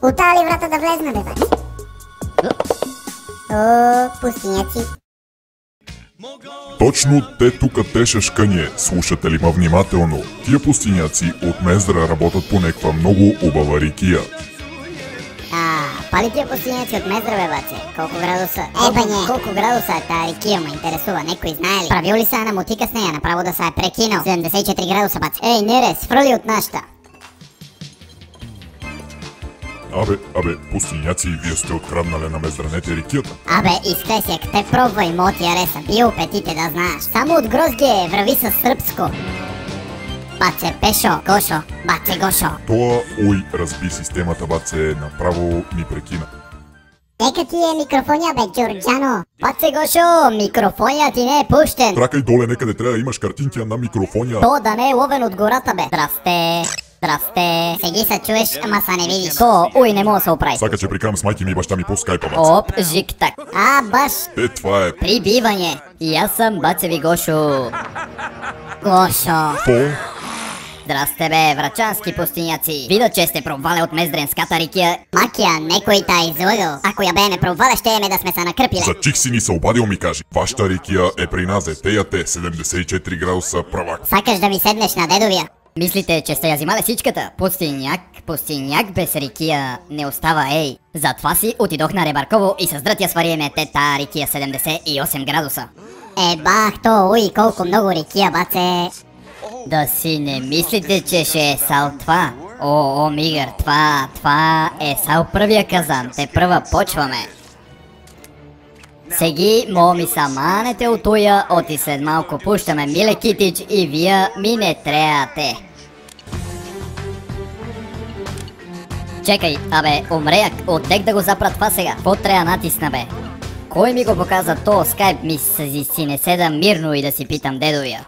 От тая ли врата да влезна, бе, баче? О, пустиняци. Точно те тука тешешкање, слушате ли ма внимателно? Тия пустиняци от Мездра работат по неква много убава рикија. Пали тия пустиняци от Мездра, бе, баче? Колко градуса? Бе, Колко градуса е тая рикија, ме интересува, некој знае ли? Правил ли са на мотика с нея, направо да се е прекинал? 74 градуса, баче. Ей, нере, сфрли от нашата. Абе, пустиняци, вие сте откраднале на Мездранете рикијата. Абе, изкресек, те пробвай, моти ареса, бил петите да знаеш. Само от грозге врви със српско. Баце, пешо, Гошо, баце, Гошо. Тоа, ој, разби системата, баце, направо ни прекина. Нека ти е микрофонија, бе, Ѓорѓано. Баце, Гошо, микрофонија ти не е пуштен. Тракај доле некаде, треба да имаш картинки на микрофонија. То да не е ловен от гората, бе. Здрасте. Сега се чуеш, ама са не видиш. То, уй, не мога да се оправи. Сака че прикам с мајки ми и баща ми по скайпа, баце. Оп, жик-так. Баш. Това е. Прибивање. И аз съм бацеви Гошо. Гошо. По? Здрасте, бе, врачански пустиняци. Видя, че сте пробвале от Мездренската рикија. Макија, некој та излъгал. Ако ја беме пробвале, ще еме да сме се накрпиле. За чих си ни се обадил ми кажи. Вашата рикија е при нас, етејате 74 градуса правак. Сакаш да ми седнеш на дедовија? Мислите, че сте ја взимале всичката? Пустиняк без рикија не остава, ей. Затова си отидох на Ребарково и с дрът ја свариеме таа рикија 78 градуса. Бах, то, уй, колко много рикија, баце. Да си не мислите, че ще е сал това? О, мигър, това е сал првия казан, те прва почваме. Сеги, ми са манете от туя, оти след малко пущаме Миле Китич и вие ми не треате. Чекай, умреяк, оттек да го запра това сега. Какво трябва натисна, бе? Кой ми го показа то скайп ми си не седам мирно и да си питам дедовия?